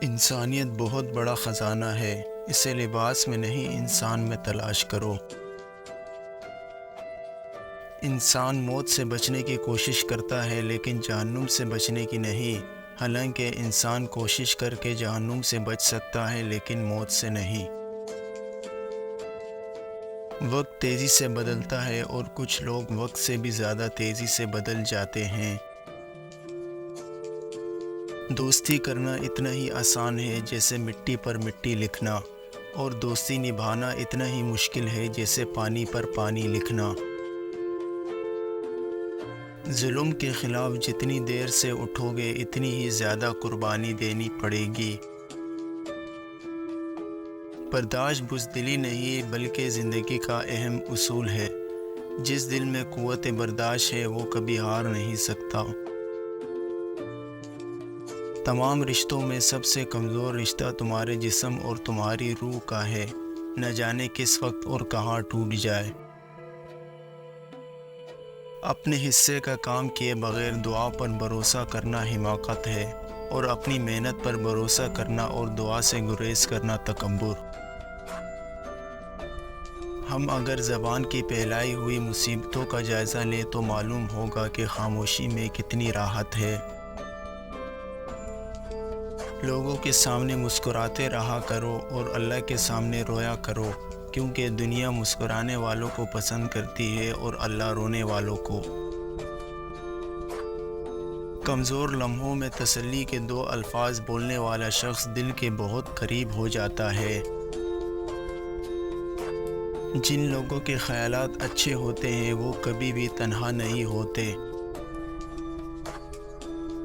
انسانیت بہت بڑا خزانہ ہے، اسے لباس میں نہیں انسان میں تلاش کرو۔ انسان موت سے بچنے کی کوشش کرتا ہے لیکن جہنم سے بچنے کی نہیں، حالانکہ انسان کوشش کر کے جہنم سے بچ سکتا ہے لیکن موت سے نہیں۔ وقت تیزی سے بدلتا ہے اور کچھ لوگ وقت سے بھی زیادہ تیزی سے بدل جاتے ہیں۔ دوستی کرنا اتنا ہی آسان ہے جیسے مٹی پر مٹی لکھنا، اور دوستی نبھانا اتنا ہی مشکل ہے جیسے پانی پر پانی لکھنا۔ ظلم کے خلاف جتنی دیر سے اٹھو گے اتنی ہی زیادہ قربانی دینی پڑے گی۔ برداشت بزدلی نہیں بلکہ زندگی کا اہم اصول ہے۔ جس دل میں قوت برداشت ہے وہ کبھی ہار نہیں سکتا۔ تمام رشتوں میں سب سے کمزور رشتہ تمہارے جسم اور تمہاری روح کا ہے، نہ جانے کس وقت اور کہاں ٹوٹ جائے۔ اپنے حصے کا کام کیے بغیر دعا پر بھروسہ کرنا حماقت ہے، اور اپنی محنت پر بھروسہ کرنا اور دعا سے گریز کرنا تکبر۔ ہم اگر زبان کی پھیلائی ہوئی مصیبتوں کا جائزہ لیں تو معلوم ہوگا کہ خاموشی میں کتنی راحت ہے۔ لوگوں کے سامنے مسکراتے رہا کرو اور اللہ کے سامنے رویا کرو، کیونکہ دنیا مسکرانے والوں کو پسند کرتی ہے اور اللہ رونے والوں کو۔ کمزور لمحوں میں تسلی کے دو الفاظ بولنے والا شخص دل کے بہت قریب ہو جاتا ہے۔ جن لوگوں کے خیالات اچھے ہوتے ہیں وہ کبھی بھی تنہا نہیں ہوتے۔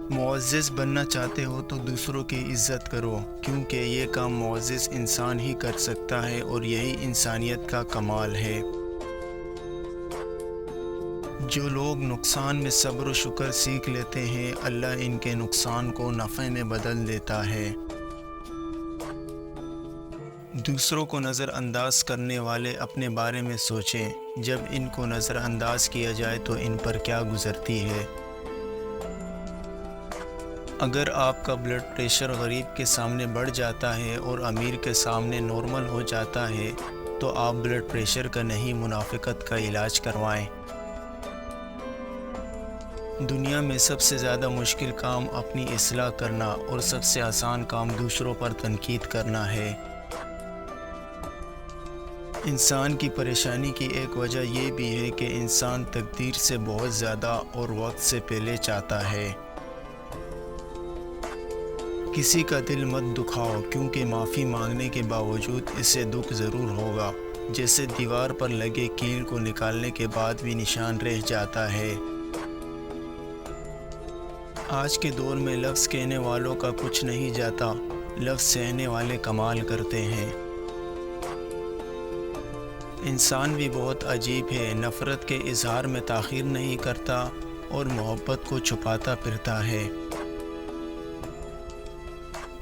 معزز بننا چاہتے ہو تو دوسروں کی عزت کرو، کیونکہ یہ کام معزز انسان ہی کر سکتا ہے اور یہی انسانیت کا کمال ہے۔ جو لوگ نقصان میں صبر و شکر سیکھ لیتے ہیں، اللہ ان کے نقصان کو نفع میں بدل دیتا ہے۔ دوسروں کو نظر انداز کرنے والے اپنے بارے میں سوچیں، جب ان کو نظر انداز کیا جائے تو ان پر کیا گزرتی ہے۔ اگر آپ کا بلڈ پریشر غریب کے سامنے بڑھ جاتا ہے اور امیر کے سامنے نارمل ہو جاتا ہے تو آپ بلڈ پریشر کا نہیں منافقت کا علاج کروائیں۔ دنیا میں سب سے زیادہ مشکل کام اپنی اصلاح کرنا اور سب سے آسان کام دوسروں پر تنقید کرنا ہے۔ انسان کی پریشانی کی ایک وجہ یہ بھی ہے کہ انسان تقدیر سے بہت زیادہ اور وقت سے پہلے چاہتا ہے۔ کسی کا دل مت دکھاؤ، کیونکہ معافی مانگنے کے باوجود اسے دکھ ضرور ہوگا، جیسے دیوار پر لگے کیل کو نکالنے کے بعد بھی نشان رہ جاتا ہے۔ آج کے دور میں لفظ کہنے والوں کا کچھ نہیں جاتا، لفظ سہنے والے کمال کرتے ہیں۔ انسان بھی بہت عجیب ہے، نفرت کے اظہار میں تاخیر نہیں کرتا اور محبت کو چھپاتا پھرتا ہے۔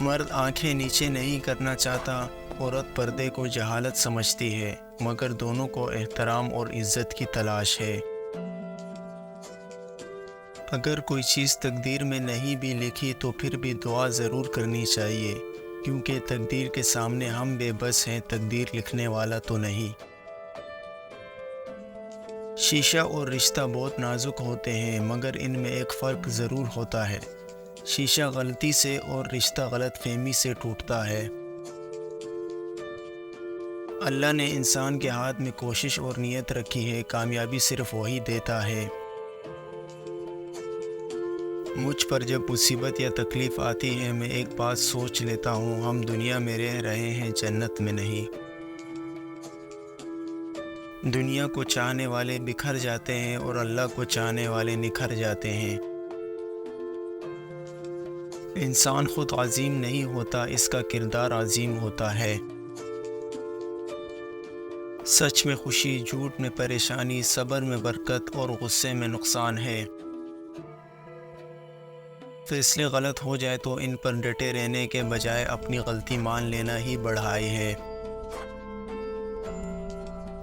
مرد آنکھیں نیچے نہیں کرنا چاہتا، عورت پردے کو جہالت سمجھتی ہے، مگر دونوں کو احترام اور عزت کی تلاش ہے۔ اگر کوئی چیز تقدیر میں نہیں بھی لکھی تو پھر بھی دعا ضرور کرنی چاہیے، کیونکہ تقدیر کے سامنے ہم بے بس ہیں، تقدیر لکھنے والا تو نہیں۔ شیشہ اور رشتہ بہت نازک ہوتے ہیں، مگر ان میں ایک فرق ضرور ہوتا ہے۔ شیشہ غلطی سے اور رشتہ غلط فہمی سے ٹوٹتا ہے۔ اللہ نے انسان کے ہاتھ میں کوشش اور نیت رکھی ہے، کامیابی صرف وہی دیتا ہے۔ مجھ پر جب مصیبت یا تکلیف آتی ہے میں ایک بات سوچ لیتا ہوں، ہم دنیا میں رہ رہے ہیں، جنت میں نہیں۔ دنیا کو چاہنے والے بکھر جاتے ہیں اور اللہ کو چاہنے والے نکھر جاتے ہیں۔ انسان خود عظیم نہیں ہوتا، اس کا کردار عظیم ہوتا ہے۔ سچ میں خوشی، جھوٹ میں پریشانی، صبر میں برکت اور غصے میں نقصان ہے۔ فیصلے غلط ہو جائے تو ان پر ڈٹے رہنے کے بجائے اپنی غلطی مان لینا ہی بڑھائی ہے۔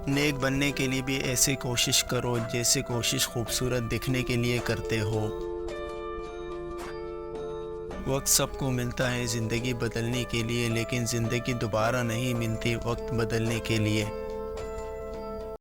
نیک بننے کے لیے بھی ایسی کوشش کرو جیسے کوشش خوبصورت دکھنے کے لیے کرتے ہو۔ وقت سب کو ملتا ہے زندگی بدلنے کے لیے، لیکن زندگی دوبارہ نہیں ملتی وقت بدلنے کے لیے۔